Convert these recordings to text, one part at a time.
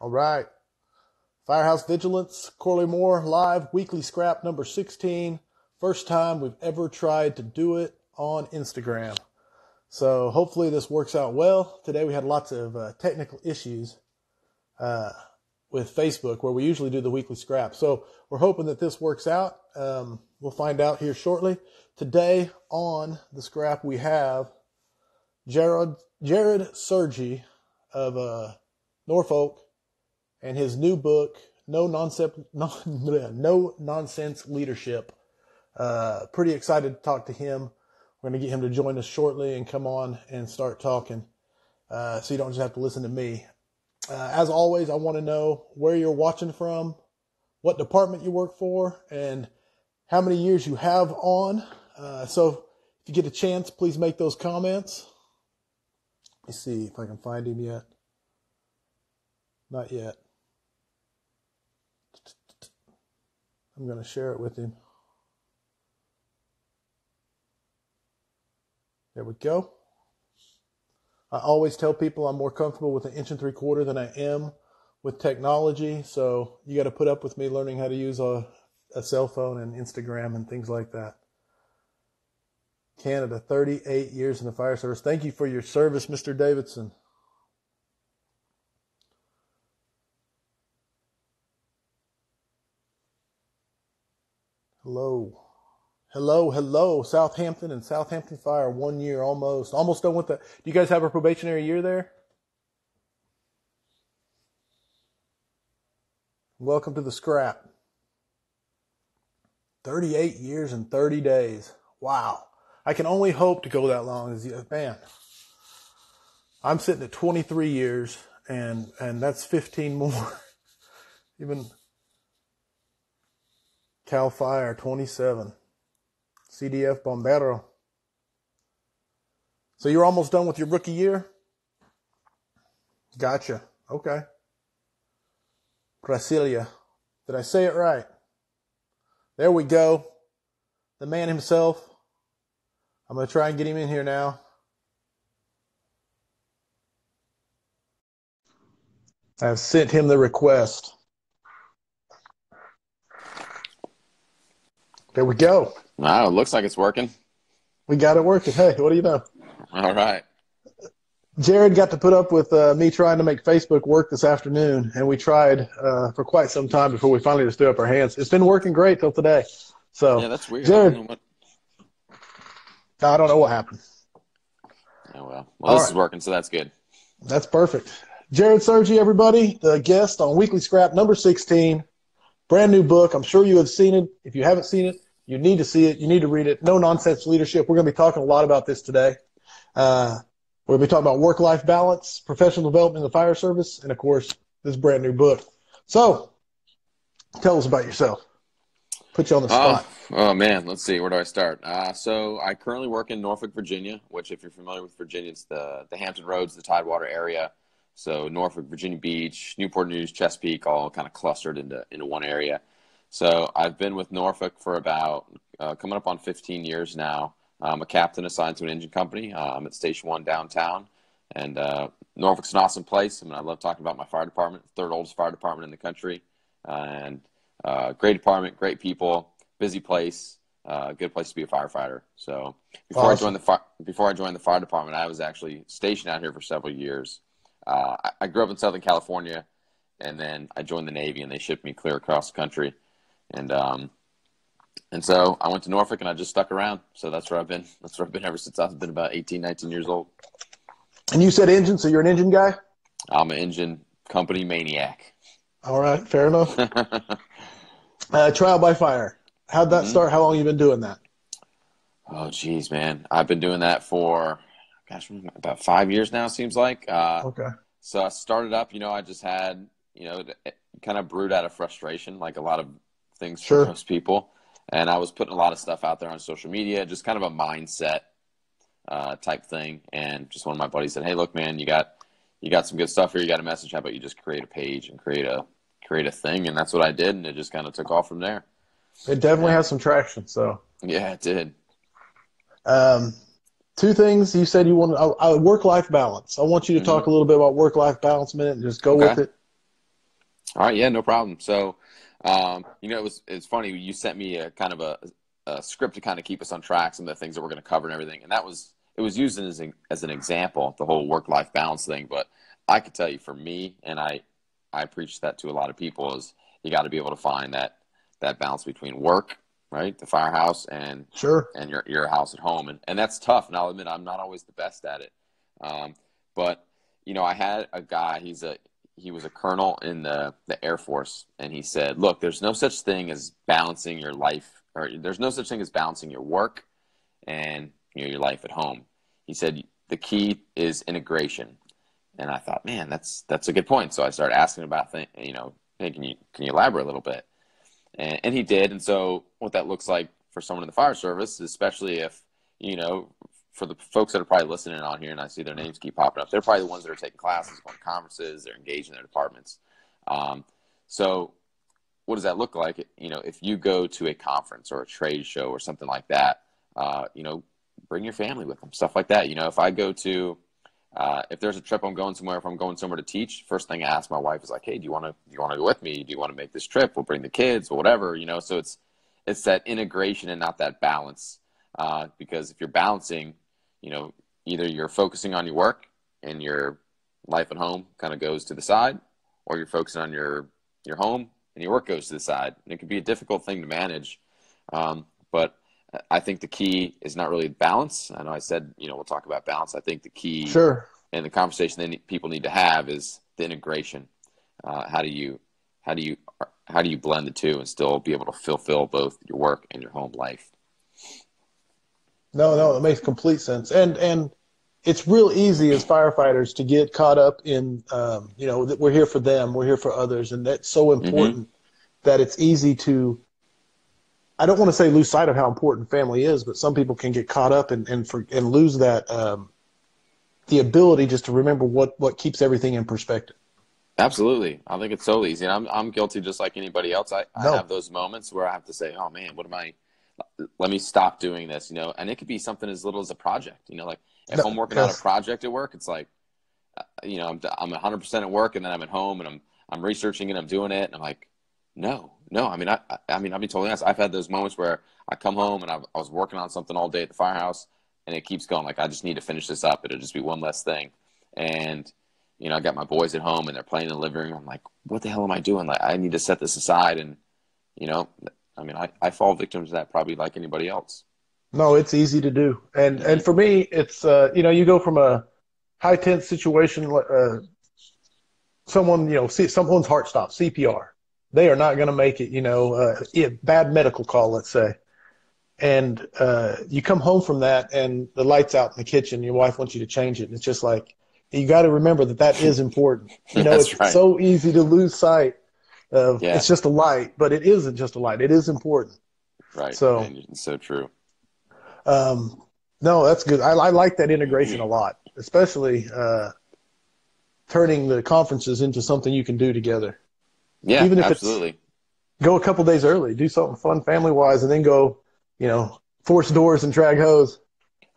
All right. Firehouse Vigilance, Corley Moore, live, weekly scrap number 16. First time we've ever tried to do it on Instagram. So hopefully this works out well. Today we had lots of technical issues with Facebook where we usually do the weekly scrap. So we're hoping that this works out. We'll find out here shortly. Today on the scrap we have Jarrod Sergi of Norfolk and his new book, No Nonsense Leadership. Pretty excited to talk to him. We're going to get him to join us shortly and come on and start talking so you don't just have to listen to me. As always, I want to know where you're watching from, what department you work for, and how many years you have on. So if you get a chance, please make those comments. Let me see if I can find him yet. Not yet. I'm going to share it with him. There we go. I always tell people I'm more comfortable with 1 3/4 inches than I am with technology. So you got to put up with me learning how to use a cell phone and Instagram and things like that. Canada, 38 years in the fire service. Thank you for your service, Mr. Davidson. Hello. Hello. Southampton and Southampton Fire, 1 year almost. Almost done with the... Do you guys have a probationary year there? Welcome to the scrap. 38 years and 30 days. Wow. I can only hope to go that long. Man, I'm sitting at 23 years and that's 15 more. Even Cal Fire, 27. CDF Bombero. So you're almost done with your rookie year? Gotcha. Okay. Brasilia. Did I say it right? There we go. The man himself. I'm going to try and get him in here now. I've sent him the request. There we go. Wow, it looks like it's working. We got it working. Hey, what do you know? All right. Jared got to put up with me trying to make Facebook work this afternoon, and we tried for quite some time before we finally just threw up our hands. It's been working great till today. So, yeah, that's weird. Jared, I don't know what happened. Oh, well, this is working, so that's good. That's perfect. Jarrod Sergi, everybody, the guest on Weekly Scrap number 16. Brand new book. I'm sure you have seen it. If you haven't seen it, you need to see it. You need to read it. No Nonsense Leadership. We're going to be talking a lot about this today. We're going to be talking about work-life balance, professional development in the fire service, and, of course, this brand new book. So, tell us about yourself. Put you on the spot. Oh, man. Let's see. Where do I start? So I currently work in Norfolk, Virginia, which, if you're familiar with Virginia, it's the Hampton Roads, the Tidewater area. So Norfolk, Virginia Beach, Newport News, Chesapeake, all kind of clustered into one area. So I've been with Norfolk for about coming up on 15 years now. I'm a captain assigned to an engine company. I'm at Station 1 downtown. And Norfolk's an awesome place. I mean, I love talking about my fire department, third oldest fire department in the country. And great department, great people, busy place, good place to be a firefighter. So before Awesome. I joined the fire department, I was actually stationed out here for several years. I grew up in Southern California, and then I joined the Navy, and they shipped me clear across the country. And so I went to Norfolk, and I just stuck around. So that's where I've been. That's where I've been ever since I've been about 18, 19 years old. And you said engine, so you're an engine guy? I'm an engine company maniac. All right, fair enough. Trial by fire. How'd that start? How long have you been doing that? Oh, geez, man. I've been doing that for, about 5 years now, it seems like. Okay. So I started up, I just had, kind of brewed out of frustration, like a lot of things for most people. And I was putting a lot of stuff out there on social media, just kind of a mindset type thing. And just one of my buddies said, "Hey, look, man, you got some good stuff here. You got a message. How about you just create a page and create a thing?" And that's what I did, and it just kind of took off from there. It definitely has some traction. So yeah, it did. Two things you said you want work-life balance. I want you to talk a little bit about work-life balance a minute and just go with it. All right, yeah, no problem. So, it's funny. You sent me a kind of a script to kind of keep us on track, some of the things that we're going to cover and everything, and it was used as an example, the whole work-life balance thing. But I could tell you, for me, and I preach that to a lot of people, is you got to be able to find that balance between work, right, the firehouse, Sure. and your house at home, and that's tough. And I'll admit, I'm not always the best at it. But I had a guy. He was a colonel in the Air Force, and he said, "Look, there's no such thing as balancing your life, or there's no such thing as balancing your work and your life at home." He said the key is integration, and I thought, man, that's a good point. So I started asking about hey, can you elaborate a little bit? And he did. And so what that looks like for someone in the fire service, especially if for the folks that are probably listening on here, and I see their names keep popping up, they're probably the ones that are taking classes, going to conferences, they're engaged in their departments. So what does that look like? If you go to a conference or a trade show or something like that, bring your family with them, stuff like that. If I go to, if there's a trip I'm going somewhere, if I'm going somewhere to teach, first thing I ask my wife is like, hey, do you want to go with me? Do you want to make this trip? We'll bring the kids or whatever, so it's that integration and not that balance. Because if you're balancing, either you're focusing on your work and your life at home kind of goes to the side, or you're focusing on your home and your work goes to the side. And it can be a difficult thing to manage. But I think the key is not really balance. I know I said, we'll talk about balance. I think the key Sure. in the conversation that people need to have is the integration. How do you blend the two and still be able to fulfill both your work and your home life? No, it makes complete sense. And it's real easy as firefighters to get caught up in, that we're here for them, we're here for others. And that's so Mm-hmm. important that it's easy to, I don't want to say lose sight of how important family is, but some people can get caught up and lose that, the ability just to remember what keeps everything in perspective. Absolutely. I think it's so easy. And I'm guilty just like anybody else. I have No, those moments where I have to say, oh man, let me stop doing this, and it could be something as little as a project, like if no, I'm working on a yes, project at work, it's like, I'm 100% at work and then I'm at home and I'm researching and I'm doing it. And I'm like, no. I'll be totally honest. I've had those moments where I come home and I was working on something all day at the firehouse and it keeps going. Like, I just need to finish this up. It'll just be one less thing. And, I got my boys at home and they're playing in the living room. I'm like, what the hell am I doing? Like, I need to set this aside. And, you know, I fall victim to that probably like anybody else. no, it's easy to do. And Hmm. for me, it's, you go from a high tense situation, someone, see someone's heart stops, CPR. They are not going to make it, bad medical call, let's say. And you come home from that and the lights out in the kitchen, your wife wants you to change it. And it's just like, you got to remember that is important. That's It's right. so easy to lose sight of Yeah, it's just a light, but it isn't just a light. It is important. right. So, And it's so true. um, no, that's good. I like that integration a lot, especially turning the conferences into something you can do together. Yeah, Even if it's absolutely. go a couple days early, do something fun family wise, and then go, force doors and drag hose,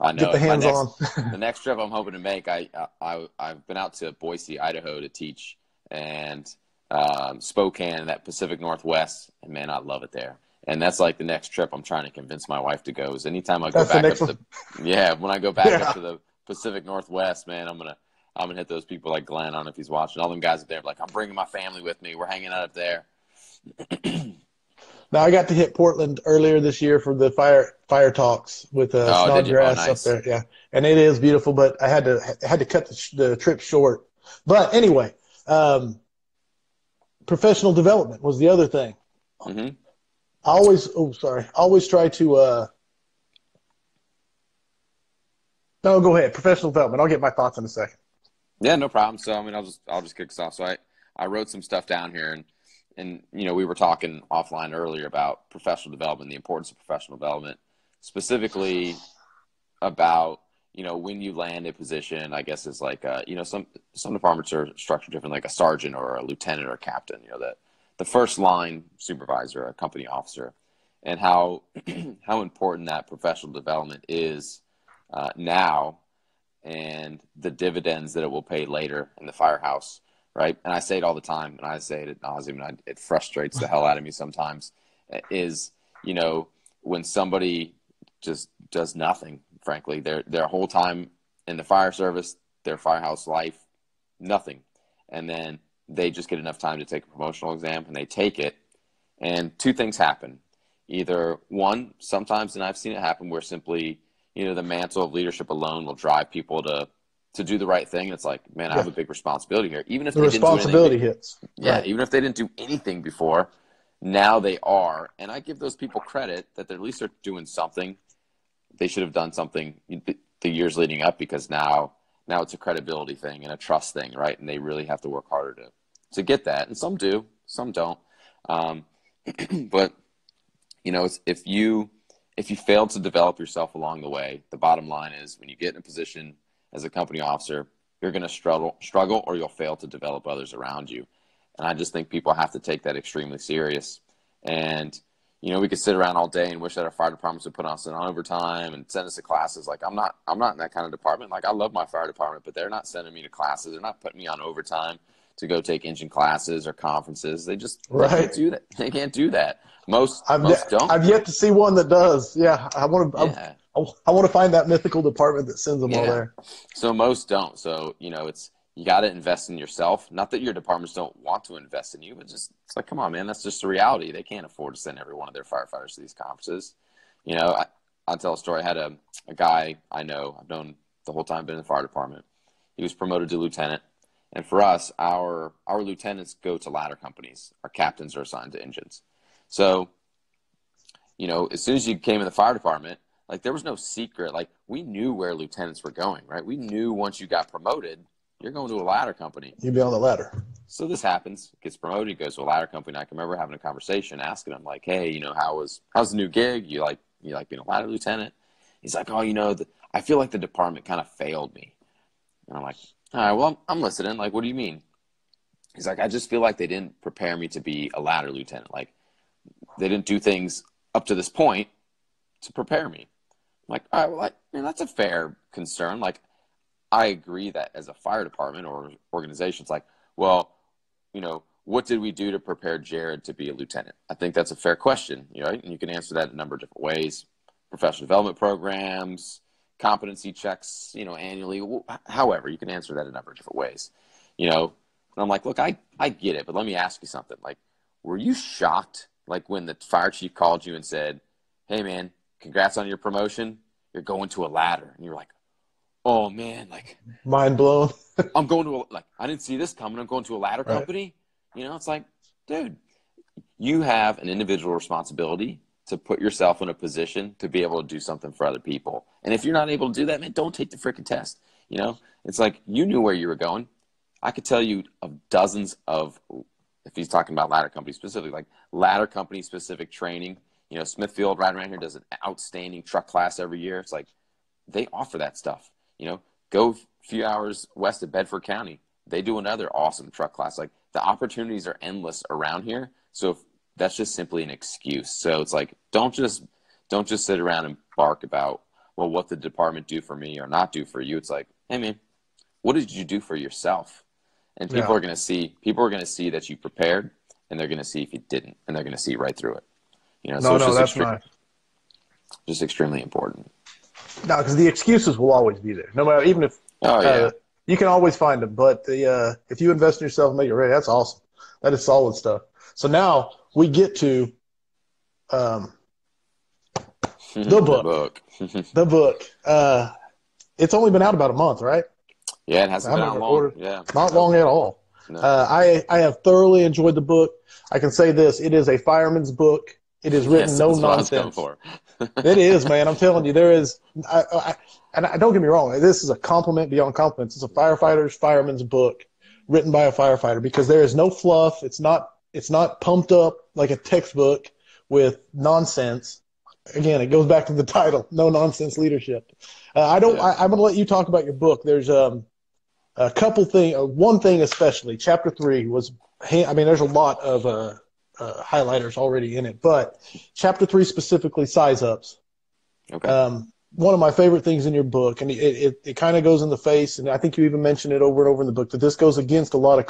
I get know the it. hands on. The next trip I'm hoping to make, I've been out to Boise, Idaho to teach, and Spokane, that Pacific Northwest, and man, I love it there. And that's like the next trip I'm trying to convince my wife to go. Is anytime I go That's the back next up to one. when I go back up Yeah. to the Pacific Northwest, man, I'm gonna hit those people like Glenn. I don't know if he's watching. All them guys up there, like, I'm bringing my family with me. We're hanging out up there. Now I got to hit Portland earlier this year for the fire talks with Oh, did you? Oh, Snodgrass up nice. there. Yeah, and it is beautiful, but I had to cut the trip short. But anyway, um, professional development was the other thing. Hmm. Always try to. No, go ahead. Professional development. I'll get my thoughts in a second. Yeah, no problem. So I'll just kick us off. So I wrote some stuff down here, and we were talking offline earlier about professional development, the importance of professional development, specifically about when you land a position. I guess is like some departments are structured different, like a sergeant or a lieutenant or a captain. That the first line supervisor, a company officer, and how how important that professional development is now, and the dividends that it will pay later in the firehouse. right? And I say it all the time, and I say it ad nauseum, and it frustrates the hell out of me sometimes, is, when somebody just does nothing, frankly, their whole time in the fire service, their firehouse life, nothing. And then they just get enough time to take a promotional exam, and they take it, and two things happen. Either one, sometimes, and I've seen it happen, where simply, the mantle of leadership alone will drive people to do the right thing. It's like, man, I have a big responsibility here. Even if The they didn't do responsibility anything, hits. yeah, Right. even if they didn't do anything before, now they are. And I give those people credit that at least they're doing something. They should have done something the years leading up, because now it's a credibility thing and a trust thing, right? And they really have to work harder to get that. And some do, some don't. But if you fail to develop yourself along the way, the bottom line is, when you get in a position as a company officer, you're going to struggle, or you'll fail to develop others around you. And I just think people have to take that extremely serious. And, we could sit around all day and wish that our fire departments would put us in overtime and send us to classes. Like, I'm not in that kind of department. Like, I love my fire department, but they're not sending me to classes. They're not putting me on overtime to go take engine classes or conferences. They can't do that. They can't do that. Most don't. I've yet to see one that does. Yeah, I want to find that mythical department that sends them all there. So most don't. So you got to invest in yourself. Not that your departments don't want to invest in you, but it's like, come on, man, that's just the reality. They can't afford to send every one of their firefighters to these conferences. I'll tell a story. I had a guy I've known the whole time, been in the fire department. He was promoted to lieutenant. And for us, our lieutenants go to ladder companies. Our captains are assigned to engines. So, as soon as you came in the fire department, like, there was no secret. Like, we knew where lieutenants were going, right? We knew once you got promoted, you're going to a ladder company. You'd be on the ladder. So this happens, gets promoted, he goes to a ladder company. And I can remember having a conversation, asking him, like, hey, how's the new gig? You like being a ladder lieutenant? He's like, oh, I feel like the department kind of failed me. And I'm like, all right, well, I'm listening. Like, what do you mean? He's like, I just feel like they didn't prepare me to be a ladder lieutenant. Like, they didn't do things up to this point to prepare me. I'm like, all right, well, that's a fair concern. Like, I agree that as a fire department or organization, it's like, well, what did we do to prepare Jarrod to be a lieutenant? I think that's a fair question, right? And you can answer that in a number of different ways. Professional development programs, competency checks, annually. However, you can answer that in a number of different ways, And I'm like, look, I get it, but let me ask you something. Like, were you shocked, like, when the fire chief called you and said, hey, man, congrats on your promotion. You're going to a ladder. And you're like, oh, man, like, mind blown. I'm going to I didn't see this coming. I'm going to a ladder company. It's like, dude, you have an individual responsibility to put yourself in a position to be able to do something for other people. And if you're not able to do that, man, don't take the freaking test. It's like, you knew where you were going. I could tell you of dozens of, if he's talking about ladder company specifically, like ladder company specific training. Smithfield right around here does an outstanding truck class every year. It's like, they offer that stuff. Go a few hours west of Bedford County. They do another awesome truck class. Like, the opportunities are endless around here. So if that's just simply an excuse. So it's like, don't just sit around and bark about, well, what the department do for me or not do for you. It's like, hey, man, what did you do for yourself? And people are going to see that you prepared, and they're going to see if you didn't, and they're going to see right through it. That's nice. Just extremely important. No, because the excuses will always be there. No matter, even if you can always find them. But if you invest in yourself and make it ready, that's awesome. That is solid stuff. So now we get to the book. The book. It's only been out about a month, right? Yeah, it hasn't been out long. Yeah, not long at all. No. I have thoroughly enjoyed the book. I can say this: it is a fireman's book. It is written no nonsense. It is, man. I'm telling you, there is. And don't get me wrong. This is a compliment beyond compliments. It's a fireman's book, written by a firefighter, because there is no fluff. It's not pumped up like a textbook with nonsense. Again, it goes back to the title: no nonsense leadership. I'm going to let you talk about your book. There's a couple things. One thing especially. Chapter 3 was. There's a lot of highlighters already in it, but chapter 3 specifically, size ups. Okay. one of my favorite things in your book, and it kind of goes in the face, and I think you even mentioned it over and over in the book, that this goes against a lot of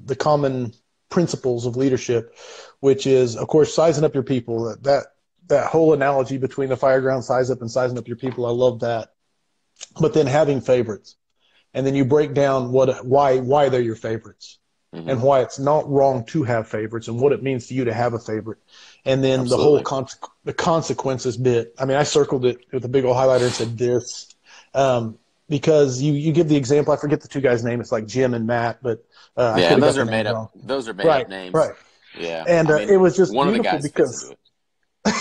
the common principles of leadership, which is, of course, sizing up your people. That whole analogy between the fireground size up and sizing up your people, I love that. But then having favorites, and then you break down why they're your favorites, Hmm. and why it's not wrong to have favorites, and what it means to you to have a favorite, and then the whole Absolutely. the consequences bit. I mean, I circled it with a big old highlighter and said this, because you give the example. I forget the two guys' name. It's like Jim and Matt, but I Yeah, could and have got those the are made names up. wrong. Those are made up Right, names. right. Yeah, And I mean, it was just one of the beautiful guys fits because, into it.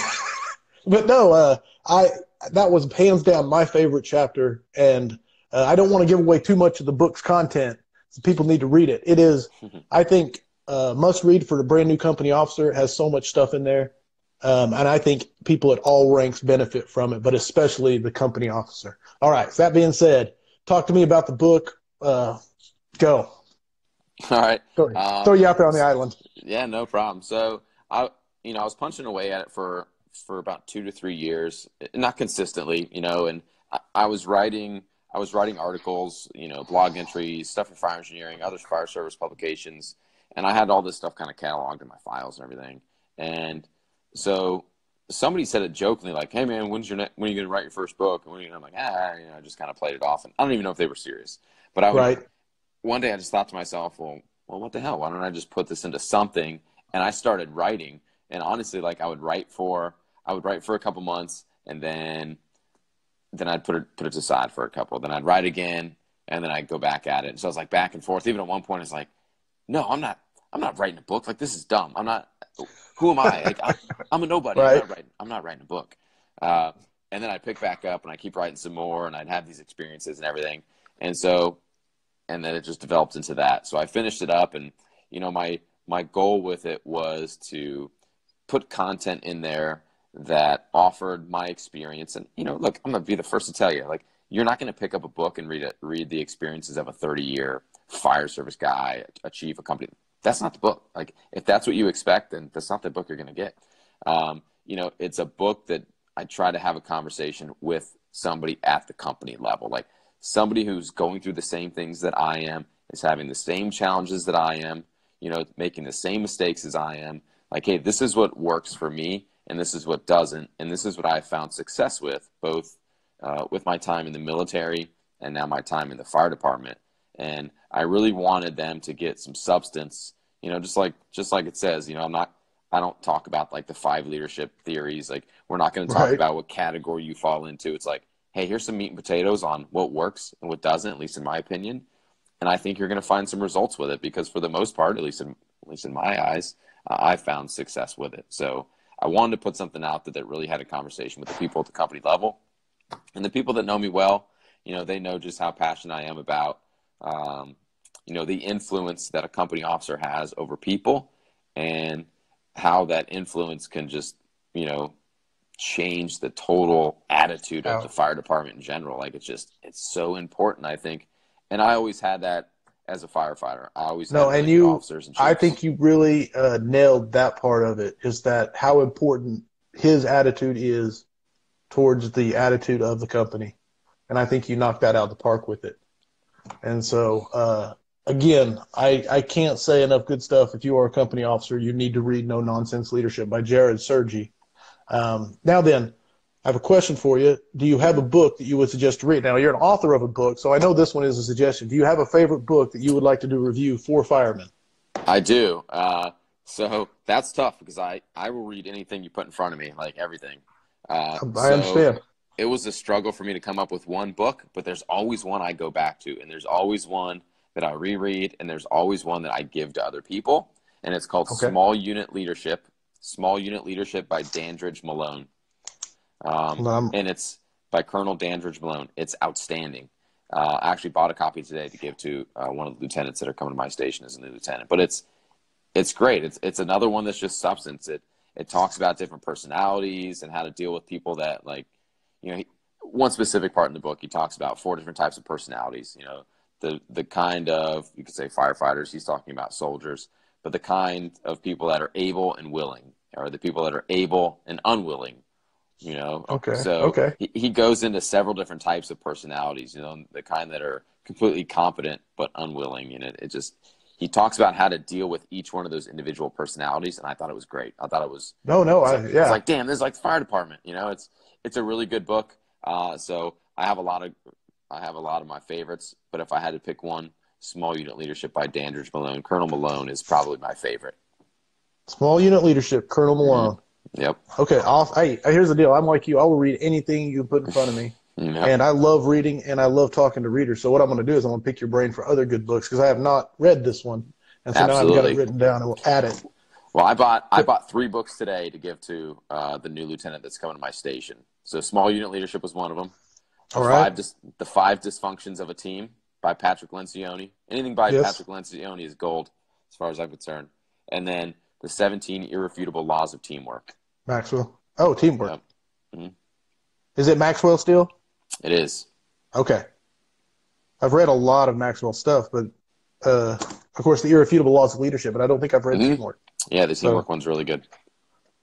but no, I that was hands down my favorite chapter, and I don't want to give away too much of the book's content, so people need to read it. It is, I think, must read for the brand new company officer. It has so much stuff in there, and I think people at all ranks benefit from it, but especially the company officer. All right, so that being said, talk to me about the book. Go. All right. Throw you out there on the island. Yeah, no problem. So I was punching away at it for about 2 to 3 years, not consistently, and I was writing. I was writing articles, blog entries, stuff for fire engineering, other fire service publications, and I had all this stuff kind of cataloged in my files and everything. And so somebody said it jokingly, like, "Hey man, when are you going to write your first book?" And I'm like, I just kind of played it off, and I don't even know if they were serious. But Right. one day I just thought to myself, well, what the hell? Why don't I just put this into something? And I started writing. And honestly, like I would write for a couple months, and then I'd put it aside for a couple. Then I'd write again, and then I'd go back at it. And so I was like back and forth. Even at one point, it's like, no, I'm not writing a book. Like, this is dumb. I'm not. Who am I? Like, I'm a nobody. Right. I'm not writing a book. Uh, and then I'd pick back up, and I keep writing some more, and I'd have these experiences and everything. And so and then it just developed into that. So I finished it up, and my goal with it was to put content in there that offered my experience. And look, I'm gonna be the first to tell you, like, you're not gonna pick up a book and read the experiences of a 30-year fire service guy achieve a company. That's not the book. Like, if that's what you expect, then that's not the book you're gonna get. It's a book that I try to have a conversation with somebody at the company level, like somebody who's going through the same things that I am, is having the same challenges that I am, making the same mistakes as I am. Like, hey, this is what works for me, and this is what doesn't, and this is what I found success with, both with my time in the military and now my time in the fire department. And I really wanted them to get some substance, just like it says. I don't talk about like the 5 leadership theories. Like, we're not going to talk Right. about what category you fall into. It's like, hey, here's some meat and potatoes on what works and what doesn't, at least in my opinion. And I think you're going to find some results with it, because for the most part, at least in my eyes, I found success with it. So I wanted to put something out that really had a conversation with the people at the company level, and the people that know me well. They know just how passionate I am about, the influence that a company officer has over people, and how that influence can just, change the total attitude of the Out. fire department in general. Like, it's so important, I think. And I always had that as a firefighter. I always had No, and really good officers and I chiefs. think you really nailed that part of it, is that how important his attitude is towards the attitude of the company. And I think you knocked that out of the park with it. And so, again, I can't say enough good stuff. If you are a company officer, you need to read No Nonsense Leadership by Jarrod Sergi. Now then, I have a question for you. Do you have a Mhm. book that you would suggest to read? Now, you're an author of a book, so I know this one is a suggestion. Do you have a favorite book that you would like to do a review for firemen? I do. So that's tough, because I will read anything you put in front of me, like everything. I So understand. it was a struggle for me to come up with one book, but there's always one I go back to, and there's always one that I reread, and there's always one that I give to other people. And it's called Okay. Small Unit Leadership by Dandridge Malone. Um, And it's by Colonel Dandridge Malone. It's outstanding. I actually bought a copy today to give to one of the lieutenants that are coming to my station as a new lieutenant. But it's great. It's another one that's just substance. It talks about different personalities and how to deal with people that, like, one specific part in the book, he talks about 4 different types of personalities. The kind of, you could say, firefighters. He's talking about soldiers, but the kind of people that are able and willing, or the people that are able and unwilling, Okay. So Okay. he goes into several different types of personalities, the kind that are completely competent but unwilling. And it just, he talks about how to deal with each one of those individual personalities. And I thought it was great. I thought it was, No, it's like, damn, this is like the fire department. It's a really good book. So I have a lot of my favorites, but if I had to pick one, Small Unit Leadership by Dandridge Malone. Colonel Malone is probably my favorite. Small Unit Leadership, Colonel Malone. Mm-hmm. Yep. Okay, hey, here's the deal. I'm like you. I will read anything you put in front of me. Yep. And I love reading, and I love talking to readers. So what I'm going to do is I'm going to pick your brain for other good books because I have not read this one. And so Absolutely. now I've got it written down and we'll add it. Well, I bought 3 books today to give to the new lieutenant that's coming to my station. So Small Unit Leadership was one of them. All right. The 5 Dysfunctions of a Team by Patrick Lencioni. Anything by Patrick Lencioni is gold as far as I'm concerned. And then the 17 Irrefutable Laws of Teamwork. Maxwell. Oh, teamwork. Yep. Mm-hmm. Is it Maxwell still? It is. Okay. I've read a lot of Maxwell stuff, but of course the Irrefutable Laws of Leadership, but I don't think I've read Teamwork. Yeah, the Teamwork one's really good.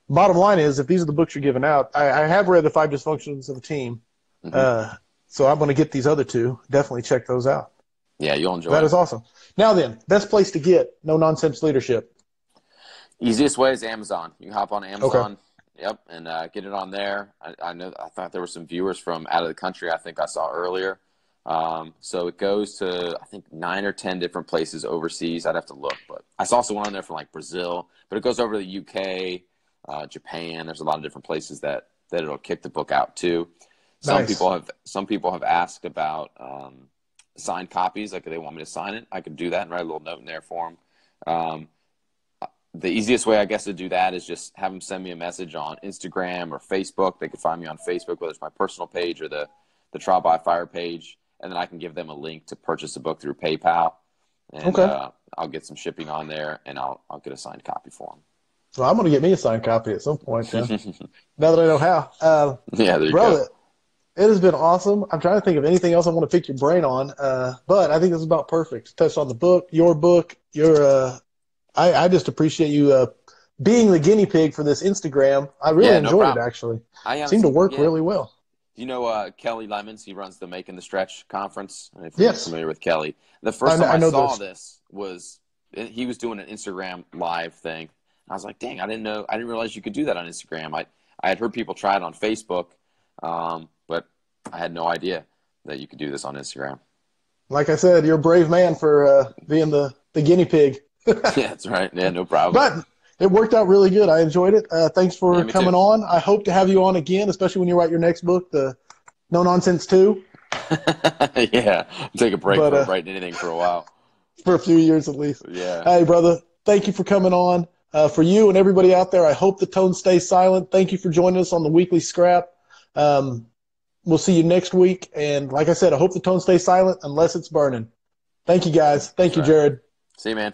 Bottom line is, if these are the books you're giving out, I have read the 5 Dysfunctions of a Team. So I'm going to get these other 2. Definitely check those out. Yeah, you'll enjoy That it. is awesome. Now then, best place to get No Nonsense Leadership. Easiest way is Amazon. You can hop on Amazon. Okay. Yep, and get it on there. I thought there were some viewers from out of the country I think I saw earlier. So it goes to, I think, 9 or 10 different places overseas. I'd have to look, but I saw one on there from like Brazil, but it goes over to the UK, Japan. There's a lot of different places that it'll kick the book out to. Some people have asked about signed copies, like if they want me to sign it. I could do that and write a little note in there for them. The easiest way, I guess, to do that is just have them send me a message on Instagram or Facebook. They can find me on Facebook, whether it's my personal page or the Trial by Fire page, and then I can give them a link to purchase a book through PayPal. And I'll get some shipping on there, and I'll get a signed copy for them. So I'm going to get me a signed copy at some point, then. Now that I know how. Yeah, there you brother, go. It has been awesome. I'm trying to think of anything else I want to pick your brain on, but I think this is about perfect. Touched on the book, your book, I just appreciate you being the guinea pig for this Instagram. I really enjoyed it, actually. It seemed to work really well. You know Kelly Lemons? He runs the Making the Stretch conference. If you're familiar with Kelly. The first time I saw this was he was doing an Instagram live thing. I was like, dang, I didn't realize you could do that on Instagram. I had heard people try it on Facebook, but I had no idea that you could do this on Instagram. Like I said, you're a brave man for being the guinea pig. Yeah, that's right. Yeah, no problem. But it worked out really good. I enjoyed it. Thanks for coming on. I hope to have you on again, especially when you write your next book, the No Nonsense 2. Yeah, take a break from writing anything for a while. For a few years at least. Yeah. Hey, brother, thank you for coming on. For you and everybody out there, I hope the tone stays silent. Thank you for joining us on the Weekly Scrap. We'll see you next week. And like I said, I hope the tone stays silent unless it's burning. Thank you, guys. Thank you, Jarrod. See you, man.